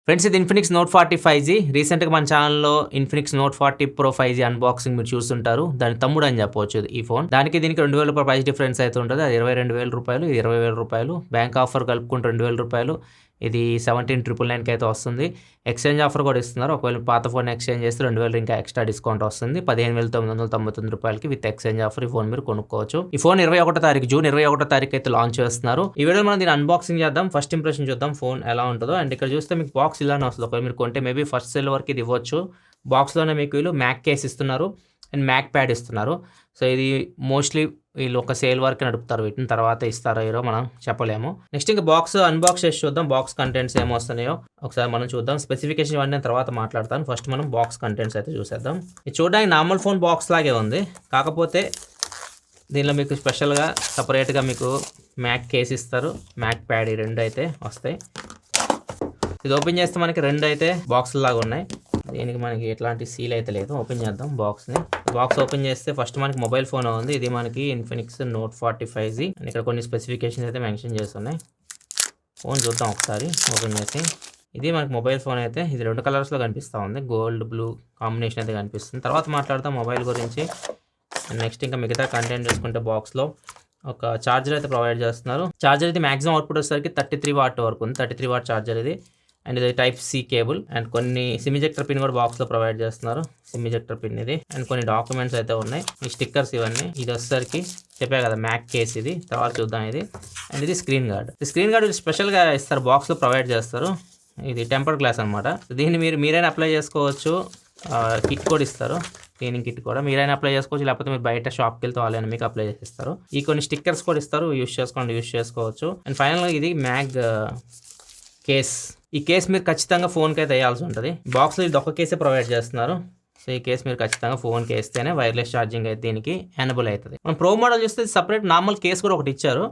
Friends ఇది Infinix note 40 5G. రీసెంట్‌గా మన ఛానెల్‌లో Infinix note 40 pro 5G unboxing మీరు చూస్తుంటారు. దాని తమ్ముడు అని చెప్పవచ్చు ఈ ఫోన్. దానికి దీనికి 2000 రూపాయల ప్రైస్ డిఫరెన్స్ అయితే ఉంటది. అది రూ. 22,000 ఇది రూ. 20,000. బ్యాంక్ ఆఫర్ కలుపుకుంటే రూ. 2,000 ఇది 17,999కి అయితే వస్తుంది. ఎక్స్చేంజ్ ఆఫర్ కూడా ఇస్తున్నారు. ఒకవేళ పాత ఫోన్ ఎక్స్చేంజ్ చేస్తే 2,000 ఇంకా ఎక్స్ట్రా డిస్కౌంట్ వస్తుంది. 15,999 విత్ ఎక్స్చేంజ్ ఆఫర్ ఈ ఫోన్ మీరు కొనుక్కోవచ్చు. ఈ ఫోన్ 21 తారీఖు జూన్ 21 తారీఖు అయితే లాంచ్ చేస్తున్నారు. ఈ వీడియోలో మనం దీన్ని అన్బాక్సింగ్ చేద్దాం. ఫస్ట్ ఇంప్రెషన్ చూద్దాం ఫోన్ ఎలా ఉంటుందో. అండ్ ఇక్కడ చూస్తే మీకు బాక్స్ ఇలానే వస్తుంది. ఒకవేళ మీరు కొంటే మేబీ ఫస్ట్ సెల్ వరకు ఇది ఇవ్వచ్చు. బాక్స్లోనే మీకు వీళ్ళు మ్యాక్ కేస్ ఇస్తున్నారు అండ్ మ్యాక్ ప్యాడ్ ఇస్తున్నారు. సో ఇది మోస్ట్లీ వీళ్ళు ఒక సేల్ వరకు నడుపుతారు. వీటిని తర్వాత ఇస్తారో ఏరో మనం చెప్పలేము. నెక్స్ట్ ఇంకా బాక్స్ అన్బాక్స్ చేసి చూద్దాం. బాక్స్ కంటెంట్స్ ఏమొస్తున్నాయో ఒకసారి మనం చూద్దాం. స్పెసిఫికేషన్ ఇవన్నీ నేను తర్వాత మాట్లాడతాను. ఫస్ట్ మనం బాక్స్ కంటెంట్స్ అయితే చూసేద్దాం. ఇది చూడడానికి నార్మల్ ఫోన్ బాక్స్ లాగే ఉంది. కాకపోతే దీనిలో మీకు స్పెషల్గా సపరేట్గా మీకు మ్యాక్ కేస్ ఇస్తారు, మ్యాక్ ప్యాడ్ ఈ రెండు అయితే వస్తాయి. ఇది ఓపెన్ చేస్తే మనకి రెండు అయితే బాక్స్ లాగా ఉన్నాయి. దీనికి మనకి ఎట్లాంటి సీల్ అయితే లేదు. ఓపెన్ చేద్దాం బాక్స్ని. బాక్స్ ఓపెన్ చేస్తే ఫస్ట్ మనకి మొబైల్ ఫోన్ ఉంది. ఇది మనకి ఇన్ఫినిక్స్ నోట్ 40 5G అండ్ ఇక్కడ కొన్ని స్పెసిఫికేషన్స్ అయితే మెన్షన్ చేస్తున్నాయి. ఫోన్ చూద్దాం ఒకసారి ఓపెన్ చేసి. ఇది మనకి మొబైల్ ఫోన్ అయితే ఇది 2 కలర్స్లో కనిపిస్తూ ఉంది. గోల్డ్ బ్లూ కాంబినేషన్ అయితే కనిపిస్తుంది. తర్వాత మాట్లాడతాం మొబైల్ గురించి. నెక్స్ట్ ఇంకా మిగతా కంటెంట్ చూసుకుంటే బాక్స్లో ఒక ఛార్జర్ అయితే ప్రొవైడ్ చేస్తున్నారు. ఛార్జర్ అయితే మాక్సిమం అవుట్పుట్ వచ్చేసరికి 33 వాట్ వరకు ఉంది. 33 వాట్ ఛార్జర్ ఇది. అండ్ ఇది టైప్ సి కేబుల్ అండ్ కొన్ని సిమ్ ఎజెక్టర్ పిన్ కూడా బాక్స్లో ప్రొవైడ్ చేస్తున్నారు. సిమ్ ఎజెక్టర్ పిన్ ఇది అండ్ కొన్ని డాక్యుమెంట్స్ అయితే ఉన్నాయి. ఈ స్టిక్కర్స్ ఇవన్నీ. ఇది వచ్చేసరికి చెప్పా కదా మ్యాక్ కేస్ ఇది. తర్వాత చూద్దాం ఇది. అండ్ ఇది స్క్రీన్ గార్డ్. ఈ స్క్రీన్ గార్డ్ స్పెషల్గా ఇస్తారు, బాక్స్లో ప్రొవైడ్ చేస్తారు. ఇది టెంపర్ గ్లాస్ అనమాట. దీన్ని మీరైనా అప్లై చేసుకోవచ్చు. కిట్ కూడా ఇస్తారు, క్లీనింగ్ కిట్ కూడా మీరైనా అప్లై చేసుకోవచ్చు. లేకపోతే మీరు బయట షాప్కి వెళ్తే వాళ్ళైనా మీకు అప్లై చేస్తారు. ఈ కొన్ని స్టిక్కర్స్ కూడా ఇస్తారు, యూస్ చేసుకోవచ్చు. అండ్ ఫైనల్గా ఇది మ్యాగ్ కేస్. ఈ కేస్ మీరు ఖచ్చితంగా ఫోన్కి అయితే వేయాల్సి ఉంటుంది. బాక్స్లో ఇది ఒక కేసే ప్రొవైడ్ చేస్తున్నారు. సో ఈ కేస్ మీరు ఖచ్చితంగా ఫోన్కి వేస్తేనే వైర్లెస్ ఛార్జింగ్ అయితే దీనికి ఎనబుల్ అవుతుంది. మనం ప్రో మోడల్ చూస్తే సపరేట్ నార్మల్ కేస్ కూడా ఒకటి ఇచ్చారు.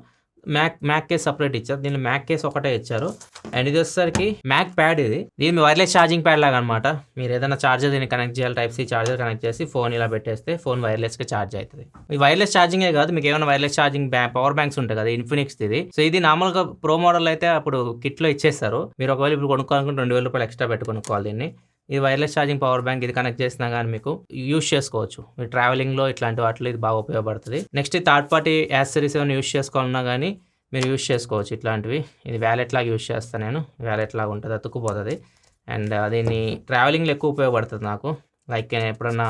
మ్యాక్ కేస్ సపరేట్ ఇచ్చారు. దీనిలో మ్యాక్ కేస్ ఒకటే ఇచ్చారు. అండ్ ఇది వచ్చేసరికి మ్యాక్ ప్యాడ్. ఇది దీని వైర్లెస్ ఛార్జింగ్ ప్యాడ్ లాగా అనమాట. మీరు ఏదైనా ఛార్జర్ దీన్ని కనెక్ట్ చేయాలి, టైప్ సి ఛార్జర్ కనెక్ట్ చేసి ఫోన్ ఇలా పెట్టేస్తే ఫోన్ వైర్లెస్గా ఛార్జ్ అవుతుంది. ఈ వైర్లెస్ ఛార్జింగే కాదు, మీకు ఏమైనా వైర్లెస్ ఛార్జింగ్ పవర్ బ్యాంక్స్ ఉంటాయి కదా ఇన్ఫినిక్స్ ఇది. సో ఇది నార్మల్గా ప్రో మోడల్ అయితే అప్పుడు కిట్లో ఇచ్చేస్తారు. మీరు ఒకవేళ ఇప్పుడు కొనుక్కోవాలనుకుంటే 2,000 రూపాయలు ఎక్స్ట్రా పెట్టి కొనుక్కోవాలి దీన్ని. ఇది వైర్లెస్ ఛార్జింగ్ పవర్ బ్యాంక్. ఇది కనెక్ట్ చేసినా కానీ మీకు యూస్ చేసుకోవచ్చు. మీరు ట్రావెలింగ్లో ఇట్లాంటి వాటిలో ఇది బాగా ఉపయోగపడుతుంది. నెక్స్ట్ థర్డ్ పార్టీ యాక్సెసరీస్ ఏమైనా యూస్ చేసుకోవాలన్నా కానీ మీరు యూస్ చేసుకోవచ్చు ఇట్లాంటివి. ఇది వ్యాలెట్ లాగా యూస్ చేస్తాను నేను. వ్యాలెట్ లాగా ఉంటుంది, అతుక్కుపోతుంది. అండ్ దీన్ని ట్రావెలింగ్లో ఎక్కువ ఉపయోగపడుతుంది నాకు. లైక్ నేను ఎప్పుడన్నా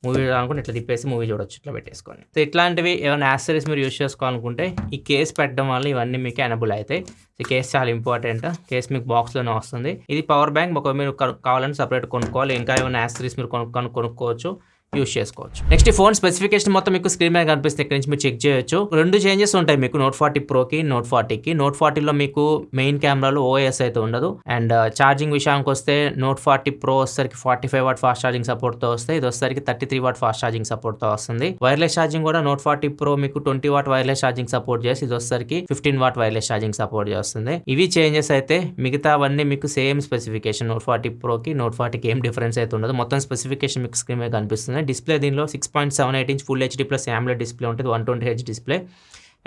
మూవీ చూడాలనుకుంటే ఇట్లా తిప్పేసి మూవీ చూడొచ్చు ఇట్లా పెట్టేసుకొని. సో ఇట్లాంటివి ఏమైనా యాక్సెసరీస్ మీరు యూస్ చేసుకోవాలనుకుంటే ఈ కేస్ పెట్టడం వల్ల ఇవన్నీ మీకు ఎనబుల్ అవుతాయి. ఈ కేస్ చాలా ఇంపార్టెంట్. కేస్ మీకు బాక్స్లోనే వస్తుంది. ఇది పవర్ బ్యాంక్. ఒక మీరు కావాలంటే సపరేట్ కొనుక్కోవాలి. ఇంకా ఏమైనా యాక్సెసరీస్ మీరు కొనుక్కోవచ్చు, యూస్ చేసుకోవచ్చు. నెక్స్ట్ ఈ ఫోన్ స్పెసిఫికేషన్ మొత్తం మీకు స్క్రీన్ మీద కనిపిస్తుంది. ఇక్కడ నుంచి మీరు చెక్ చేయొచ్చు. 2 చేంజెస్ ఉంటాయి మీకు నోట్ 40 ప్రోకి నోట్ 40కి. నోట్ 40లో మీకు మెయిన్ కెమెరాలో ఓఎస్ అయితే ఉండదు. అండ్ ఛార్జింగ్ విషయానికి వస్తే నోట్ 40 ప్రో వచ్చేసరికి 45 వాట్ ఫాస్ట్ ఛార్జింగ్ సపోర్ట్తో వస్తాయి. ఇది వచ్చేసరికి 33 వాట్ ఫాస్ట్ ఛార్జింగ్ సపోర్ట్తో వస్తుంది. వైర్లెస్ ఛార్జింగ్ కూడా నోట్ 40 ప్రో మీకు 20 వాట్ వైర్లెస్ ఛార్జింగ్ సపోర్ట్ చేసి ఇది వచ్చేసరికి 15 వాట్ వైర్లెస్ ఛార్జింగ్ సపోర్ట్ చేస్తుంది. ఇవి చేంజెస్ అయితే మిగతావన్నీ మీకు సేమ్ స్పెసిఫికేషన్. నోట్ 40 ప్రోకి నోట్ 40కి ఏం డిఫరెన్స్ అయితే ఉండదు. మొత్తం స్పెసిఫికేషన్ మీకు స్క్రీన్ మీద కనిపిస్తుంది. డిస్ప్లే దీనిలో 6.78 inch full HD plus AMOLED display ఉంటుంది. 120Hz display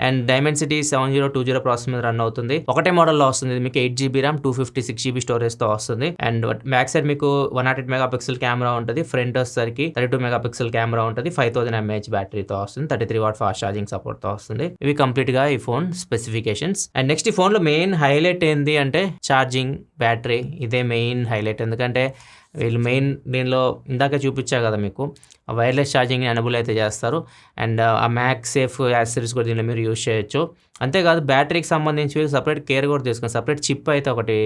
and Dimensity 7020 processor మీద రన్ అవుతుంది. ఒకటే మోడల్లో వస్తుంది. ఇది మీకు 8GB ర్యామ్ 256GB స్టోరేజ్తో వస్తుంది. అండ్ బ్యాక్ సైడ్ మీకు 108 మెగాపిక్సెల్ కెమెరా ఉంటుంది. ఫ్రంట్ వచ్చేసరికి 32 మెగాపిక్సెల్ కెమెరా ఉంటుంది. 5000 mAh బ్యాటరీతో వస్తుంది. 33 వాట్ ఫాస్ట్ ఛార్జింగ్ సపోర్ట్తో వస్తుంది. ఇవి కంప్లీట్గా ఈ ఫోన్ స్పెసిఫికేషన్స్. అండ్ నెక్స్ట్ ఈ ఫోన్లో మెయిన్ హైలైట్ ఏంది అంటే ఛార్జింగ్, బ్యాటరీ. ఇదే మెయిన్ హైలైట్. ఎందుకంటే వీళ్ళు మెయిన్ దీనిలో ఇందాక చూపించా కదా మీకు వైర్లెస్ ఛార్జింగ్ ఎనబుల్ అయితే చేస్తారు. అండ్ ఆ మ్యాక్ సేఫ్ యాక్సెసరీస్ కూడా దీనిలో మీరు యూస్ చేయొచ్చు. అంతేకాదు బ్యాటరీకి సంబంధించి సపరేట్ కేర్ కూడా తీసుకుని సపరేట్ చిప్ అయితే ఒకటి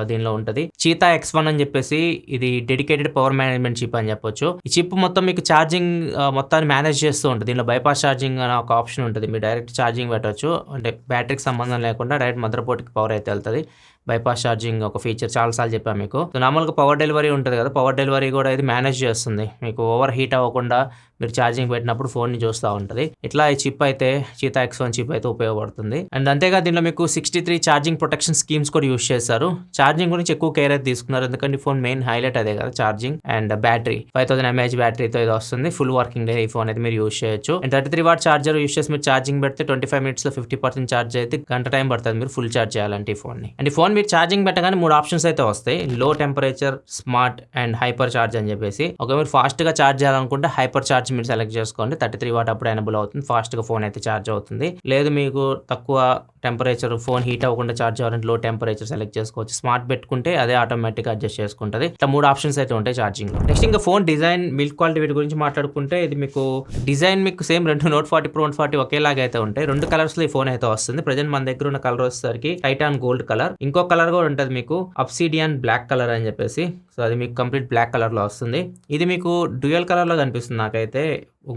దీనిలో ఉంటుంది. చీతా X1 అని చెప్పేసి ఇది డెడికేటెడ్ పవర్ మేనేజ్మెంట్ చిప్ అని చెప్పొచ్చు. ఈ చిప్ మొత్తం మీకు ఛార్జింగ్ మొత్తాన్ని మేనేజ్ చేస్తూ ఉంటుంది. దీనిలో బైపాస్ ఛార్జింగ్ అనే ఒక ఆప్షన్ ఉంటుంది. మీరు డైరెక్ట్ ఛార్జింగ్ పెట్టవచ్చు. అంటే బ్యాటరీకి సంబంధం లేకుండా డైరెక్ట్ మదర్ బోర్డ్కి పవర్ అయితే వెళ్తుంది. బైపాస్ ఛార్జింగ్ ఒక ఫీచర్ చాలాసార్లు చెప్పాను మీకు. సో నార్మల్గా పవర్ డెలివరీ ఉంటుంది కదా, కదా, పవర్ డెలివరీ కూడా ఇది మేనేజ్ చేస్తుంది. మీకు ఓవర్ హీట్ అవ్వకుండా మీరు ఛార్జింగ్ పెట్టినప్పుడు ఫోన్ని చూస్తూ ఉంటుంది. ఇట్లా ఈ చిప్ అయితే చీతా X1 చిప్ అయితే ఉపయోగపడుతుంది. అండ్ అంతేగా దీనిలో మీకు 63 ఛార్జింగ్ ప్రొటెక్షన్ స్కీమ్స్ కూడా యూస్ చేశారు. ఛార్జింగ్ గురించి ఎక్కువ కేర్ అయితే తీసుకున్నారు, ఎందుకంటే ఫోన్ మెయిన్ హైలైట్ అదే కదా ఛార్జింగ్. అండ్ బ్యాటరీ 5000 mAh బ్యాటరీతో ఇది వస్తుంది. ఫుల్ వర్కింగ్ డే ఈ ఫోన్ అయితే మీరు యూస్ చేయొచ్చు. అండ్ 33 వాట్ ఛార్జర్ యూస్ చేసి మీరు ఛార్జింగ్ పెడితే 25 minutes లో 50% ఛార్జ్ అయితే గంట టైం పడుతుంది మీరు ఫుల్ ఛార్జ్ చేయాలంటే ఈ ఫోన్ ని. అండ్ ఈ ఫోన్ మీరు ఛార్జింగ్ పెట్టగానే 3 ఆప్షన్స్ అయితే వస్తాయి: లో temperature, smart and hyper charge అని చెప్పేసి. ఒకవేళ మీరు ఫాస్ట్ గా ఛార్జ్ చేయాలనుకుంటే హైపర్ ఛార్జ్ మీరు సెలెక్ట్ చేసుకోండి. 33 వాట్ అప్పుడు ఎనేబుల్ అవుతుంది, ఫాస్ట్ గా ఫోన్ అయితే ఛార్జ్ అవుతుంది. లేదు మీకు తక్కువ టెంపరేచర్, ఫోన్ హీట్ అవ్వకుండా ఛార్జ్ అవ్వాలంటే లో టెంపరేచర్ సెలెక్ట్ చేసుకోవచ్చు. స్మార్ట్ పెట్టుకుంటే అదే ఆటోమేటిక్ అడ్జస్ట్ చేసుకుంటుంది. ఇట్లా 3 ఆప్షన్స్ అయితే ఉంటాయి ఛార్జింగ్ లో. నెక్స్ట్ ఇంకా ఫోన్ డిజైన్, బిల్డ్ క్వాలిటీ వీటి గురించి మాట్లాడుకుంటే ఇది మీకు డిజైన్ మీకు సేమ్ 2 Note 40 Pro, Note 40 ఒకేలాగా అయితే ఉంటాయి. 2 కలర్స్ లో ఈ ఫోన్ అయితే వస్తుంది. ప్రజెంట్ మన దగ్గర ఉన్న కలర్ వచ్చేసరికి టైటాన్ గోల్డ్ కలర్. ఇంకో కలర్ కూడా ఉంటుంది మీకు అబ్సిడియన్ బ్లాక్ కలర్ అని చెప్పేసి. సో అది మీకు కంప్లీట్ బ్లాక్ కలర్ లో వస్తుంది. ఇది మీకు డ్యూయల్ కలర్ లో కనిపిస్తుంది నాకైతే.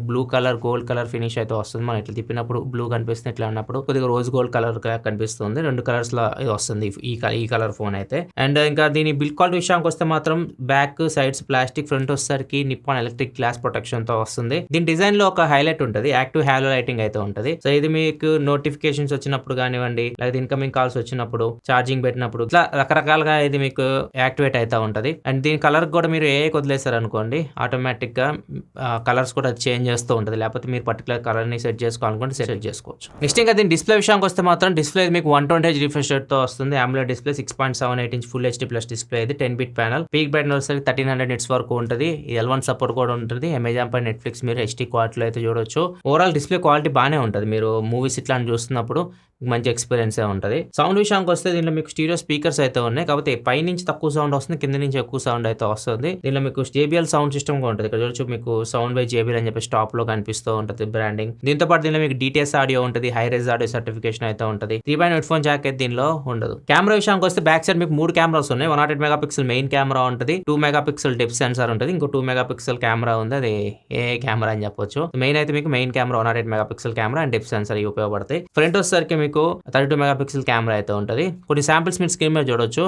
Blue colour gold colour finish అయితే వస్తుంది. మనం ఇట్లా తిప్పినప్పుడు బ్లూ కనిపిస్తుంది, ఇట్లా ఉన్నప్పుడు కొద్దిగా రోజ్ గోల్డ్ కలర్ కనిపిస్తుంది. 2 కలర్స్ లో వస్తుంది ఈ కలర్ ఫోన్ అయితే. అండ్ ఇంకా దీని బిల్డ్ క్వాలిటీ విషయానికి వస్తే మాత్రం బ్యాక్ సైడ్స్ ప్లాస్టిక్, ఫ్రంట్ వచ్చేసరికి నిప్పాన్ ఎలక్ట్రిక్ గ్లాస్ ప్రొటెక్షన్ తో వస్తుంది. దీని డిజైన్ లో ఒక హైలైట్ ఉంటుంది, యాక్టివ్ హాలో లైటింగ్ అయితే ఉంటుంది. సో ఇది మీకు నోటిఫికేషన్స్ వచ్చినప్పుడు కానివ్వండి, లేదా ఇన్కమింగ్ కాల్స్ వచ్చినప్పుడు, ఛార్జింగ్ పెట్టినప్పుడు, ఇట్లా రకరకాలుగా ఇది మీకు యాక్టివేట్ అయితే ఉంటుంది. అండ్ దీని కలర్ కూడా మీరు వదిలేసారు అనుకోండి, ఆటోమేటిక్ గా కలర్స్ కూడా చేంజ్ చేస్తూ ఉంటుంది. లేకపోతే మీరు పర్టికులర్ కలర్ ని సెట్ చేసుకోవాలనుకుంటే సెట్ చేసుకోవచ్చు. నెక్స్ట్ ఇంకా దీని డిస్ప్లే విషయానికి వస్తే మాత్రం డిస్ప్లే మీకు 120Hz రిఫ్రెష్ రేట్ తో వస్తుంది. AMOLED display 6.78 inch full HD plus display ఇది. 10-bit panel. Peak brightness 1300 nits వరకు ఉంటుంది. L1 సపోర్ట్ కూడా ఉంటుంది. అమెజాన్ పై నెట్ఫ్లిక్స్ మీరు HD క్వాలిటీలో అయితే చూడొచ్చు. ఓవరాల్ డిస్ప్లే క్వాలిటీ బాగానే ఉంటుంది. మీరు మూవీస్ ఇట్లాంటి చూస్తున్నప్పుడు మంచి ఎక్స్పీరియన్స్ ఉంటుంది. సౌండ్ విషయానికి వస్తే దీనిలో మీకు స్టీరియో స్పీకర్స్ అయితే ఉన్నాయి, కాబట్టి పై నుంచి తక్కువ సౌండ్ వస్తుంది, కింద నుంచి ఎక్కువ సౌండ్ అయితే వస్తుంది. దీనిలో మీకు JBL సౌండ్ సిస్టమ్ కూడా ఉంటుంది. ఇక్కడ చూడొచ్చు మీకు సౌండ్ బై JBL అని చెప్పి టాప్ లో కనిపిస్తూ ఉంటుంది బ్రాండింగ్. దీంతో పాటు దీనిలో మీకు DTS ఆడియో ఉంటుంది, హై రేజ్ ఆడియో సర్టిఫికేషన్ అయితే ఉంటుంది. 3.8 హెడ్ ఫోన్ జాక్ అయితే దీనిలో ఉండదు. కెమెరా విషయానికి వస్తే బ్యాక్ సైడ్ మీకు 3 కెమెరాస్ ఉన్నాయి. 108 మెగాపిక్సెల్ మెయిన్ కెమెరా ఉంటుంది, 2 మెగాపిక్సెల్ డెప్త్ సెన్సార్ ఉంటుంది, ఇంకో 2 మెగాపిక్సెల్ కెమెరా ఉంది, అది ఏ కెమెరా అని చెప్పొచ్చు. మెయిన్ అయితే మీకు main camera 108 megapixel camera and depth censor ఉపయోగపడతాయి. ఫ్రంట్ వచ్చేసరికి మీకు 32 మెగాపిక్సెల్ కెమెరా అయితే ఉంటుంది. కొన్ని శాంపిల్స్ మీరు స్క్రీన్ మీద చూడొచ్చు,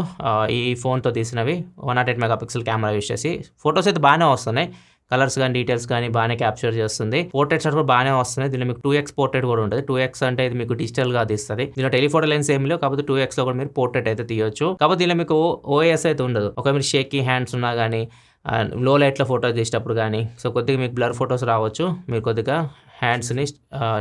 ఈ ఫోన్ తో తీసినవి 108 మెగాపిక్సెల్ కెమెరా యూస్ చేసి. ఫొటోస్ అయితే బాగానే వస్తున్నాయి, కలర్స్ కానీ డీటెయిల్స్ కానీ బాగానే క్యాప్చర్ చేస్తుంది. పోర్ట్రేట్ షాట్ కూడా బాగానే వస్తుంది. దీనిలో మీకు 2x పోర్ట్రేట్ కూడా ఉంటుంది. 2x అంటే ఇది మీకు డిజిటల్ గా తీస్తుంది. దీనిలో టెలిఫోటో లెన్స్ ఏమి లేవు, కాబట్టి 2x లో కూడా మీరు పోర్ట్రేట్ అయితే తీయొచ్చు. కాబట్టి దీనిలో మీకు OIS అయితే ఉండదు. ఒకవేళ మీరు షేకీ హ్యాండ్స్ ఉన్నా కానీ, లో లైట్లో ఫోటోస్ తీసేటప్పుడు కానీ, సో కొద్దిగా మీకు బ్లర్ ఫొటోస్ రావచ్చు. మీరు కొద్దిగా హ్యాండ్స్ని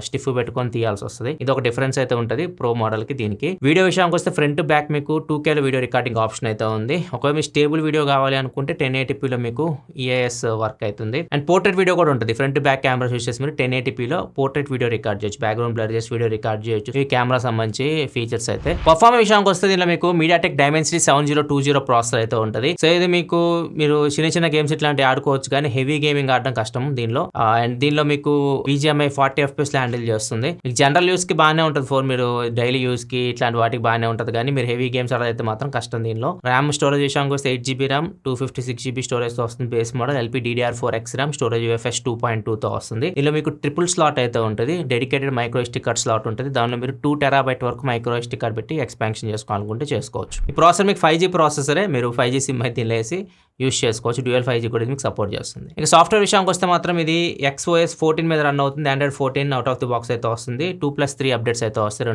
స్టిఫ్ పెట్టుకొని తీయాల్సి వస్తుంది. ఇది ఒక డిఫరెన్స్ అయితే ఉంటుంది ప్రో మోడల్కి దీనికి. వీడియో విషయానికి వస్తే ఫ్రంట్ బ్యాక్ మీకు 2K వీడియో రికార్డింగ్ ఆప్షన్ అయితే ఉంది. ఒకవేళ మీకు స్టేబుల్ వీడియో కావాలి అనుకుంటే 1080pలో మీకు EIS వర్క్ అవుతుంది. అండ్ పోర్ట్రేట్ వీడియో కూడా ఉంటుంది. ఫ్రంట్ బ్యాక్ కెమెరా యూస్ చేసి మీరు 1080pలో పోర్ట్రేట్ వీడియో రికార్డ్ చేయొచ్చు, బ్యాక్గ్రౌండ్ బ్లర్ చేసి వీడియో రికార్డ్ చేయొచ్చు. ఈ కెమెరా సంబంధించి ఫీచర్స్ అయితే. పర్ఫార్మెన్స్ విషయానికి వస్తే దీనిలో మీకు MediaTek Dimensity 7020 ప్రాసెసర్ అయితే ఉంటుంది. సో ఇది మీకు మీరు చిన్న గేమ్స్ ఇట్లాంటివి ఆడుకోవచ్చు, కానీ హెవీ గేమింగ్ ఆడడం కష్టం దీనిలో. అండ్ దీనిలో మీకు BGMI 40 FPS హ్యాండిల్ చేస్తుంది. మీకు జనరల్ యూస్ కి బాగానే ఉంటుంది ఫోన్, మీరు డైలీ యూస్ కి ఇట్లాంటి వాటికి బాగానే ఉంటుంది, కానీ మీరు హెవీ గేమ్స్ ఆడైతే మాత్రం కష్టం. దీనిలో ర్యామ్ స్టోరేజ్ విషయానికి వస్తే 8GB ర్యామ్ 256GB స్టోరేజ్ తో వస్తుంది. Base model LPDDR4X RAM, storage UFS 2.2 తో వస్తుంది. దీనిలో మీకు ట్రిపుల్ స్లాట్ అయితే ఉంటుంది, dedicated micro SD card slot ఉంటుంది. దానిలో మీరు 2 TB వరకు మైక్రో SD కార్డ్ పెట్టి ఎక్స్పాన్షన్ చేసుకోవాలనుకుంటే చేసుకోవచ్చు. ఈ ప్రాసెసర్ మీకు 5G ప్రాసెసరే, మీరు 5G సిమ్ అయితే వేసి యూస్ చేసుకోవచ్చు. డ్యూయల్ 5G కూడా మీకు సపోర్ట్ చేస్తుంది. ఇక సాఫ్ట్వేర్ విషయానికి వస్తే మాత్రం ఇది XOS 14 మీద రన్ అవుతుంది. Android 14 out of the box అయితే వస్తుంది. 2+3 అప్డేట్స్ అయితే వస్తాయి.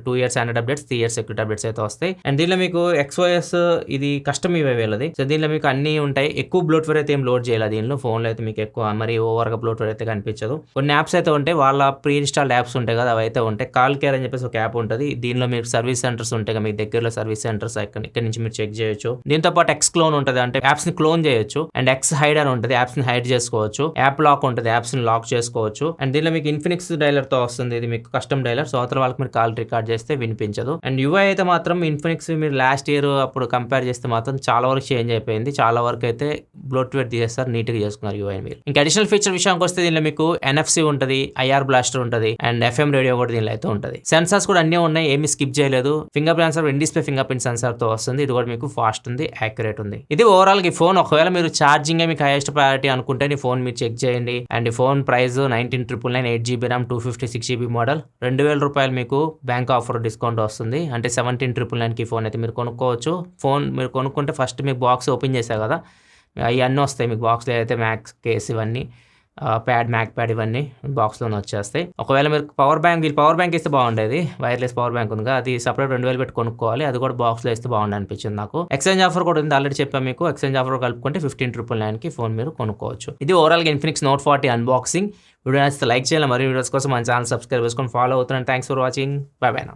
2 years Android updates, 3 years security updates అయితే వస్తాయి. అండ్ దీనిలో మీకు XOS ఇది కస్టమ్ ఇవే వెళ్ళది. సో దీనిలో మీకు అన్ని ఉంటాయి. ఎక్కువ బ్లోట్వేర్ అయితే ఏం లోడ్ చేయాలి దీనిలో. ఫోన్లో అయితే మీకు ఎక్కువ మరి ఓవర్గా బ్లోట్వేర్ అయితే కనిపించదు. కొన్ని యాప్స్ అయితే ఉంటాయి, వాళ్ళ ప్రీ ఇన్స్టాల్డ్ యాప్స్ ఉంటాయి కదా, అవి అయితే ఉంటాయి. కాల్ కేర్ అని చెప్పేసి ఒక యాప్ ఉంటుంది. దీనిలో మీరు సర్వీస్ సెంటర్స్ ఉంటాయి, మీకు దగ్గరలో సర్వీస్ సెంటర్స్ ఇక్కడ నుంచి మీరు చెక్ చేయొచ్చు. దీంతో పాటు X క్లోన్ ఉంటుంది, అంటే యాప్స్ ని క్లోన్ చేయొచ్చు. అండ్ X హైడర్ ఉంటుంది, యాప్స్ ని హైడ్ చేసుకోవచ్చు. యాప్ లాక్ ఉంటుంది, యాప్స్ ని లాక్ చేసుకోవచ్చు. అండ్ దీనిలో మీకు ఇన్ఫినిక్స్ డైలర్ తో వస్తుంది, ఇది మీకు కస్టమ్ డైలర్. సో అవతల వాళ్ళకి మీరు కాల్ రికార్డ్ చేస్తే వినిపించదు. అండ్ UI అయితే మాత్రం ఇన్ఫినిక్స్ మీరు లాస్ట్ ఇయర్ అప్పుడు కంపేర్ చేస్తే మాత్రం చాలా వరకు చేంజ్ అయిపోయింది. చాలా వరకు అయితే బ్లోట్వేర్ తీసేస్తారు, నీట్ గా చేసుకున్నారు UI మీరు. ఇంకా అడిషనల్ ఫీచర్ విషయానికి వస్తే దీనిలో మీకు NFC ఉంటుంది, IR బ్లాస్టర్ ఉంటుంది, అండ్ FM రేడియో కూడా దీనిలో అయితే ఉంటుంది. సెన్సార్స్ కూడా అన్ని ఉన్నాయి, ఏమి స్కిప్ చేయలేదు. Finger print censor, in display finger print censor తో వస్తుంది. ఇది కూడా మీకు ఫాస్ట్ ఉంది, యాక్యురేట్ ఉంది. ఇది ఓవరాల్ ఈ ఫోన్. ఒకవేళ మీరు ఛార్జింగ్ మీకు హైయెస్ట్ ప్రయారిటీ అనుకుంటే ఈ ఫోన్ మీరు చెక్ చేయండి. అండ్ ఈ phone price 19,999, 8GB RAM 256GB model, 2,000 రూపాయలు మీకు బ్యాంక్ ఆఫర్ డిస్కౌంట్ వస్తుంది. అంటే 17,999కి ఫోన్ అయితే మీరు కొనుక్కోవచ్చు. ఫోన్ మీరు కొనుక్కుంటే ఫస్ట్ మీకు బాక్స్ ఓపెన్ చేశారు కదా, ఇవన్నీ వస్తాయి మీకు బాక్స్లో అయితే మ్యాక్స్ కేస్ ఇవన్నీ ప్యాడ్ మ్యాక్ ప్యాడ్ ఇవన్నీ బాక్స్లోనే వచ్చేస్తాయి. ఒకవేళ మీరు పవర్ బ్యాంక్ ఇస్తే బాగుండేది, వైర్లెస్ పవర్ బ్యాంక్ ఉందిగా అది సపరేట్ 2000 పెట్టి కొనుక్కోవాలి. అది కూడా బాక్స్లో ఇస్తే బాగుంది అనిపించింది నాకు. ఎక్స్చేంజ్ ఆఫర్ కూడా ఉంది, ఆల్రెడీ చెప్పాను మీకు. ఎక్స్చేంజ్ ఆఫర్ కలుపుకుంటే 15,999కి ఫోన్ మీరు కొనుక్కోవచ్చు. ఇది ఓవరాల్గా ఇన్ఫినిక్స్ నోట్ 40 అన్బాక్సింగ్. వీడియో నచ్చితే లైక్ చేయాలి, మరియు వీడియోస్ కోసం మన ఛానల్ సబ్స్క్రైబ్ చేసుకొని ఫాలో అవుతున్నాను. Thanks for watching. By by now.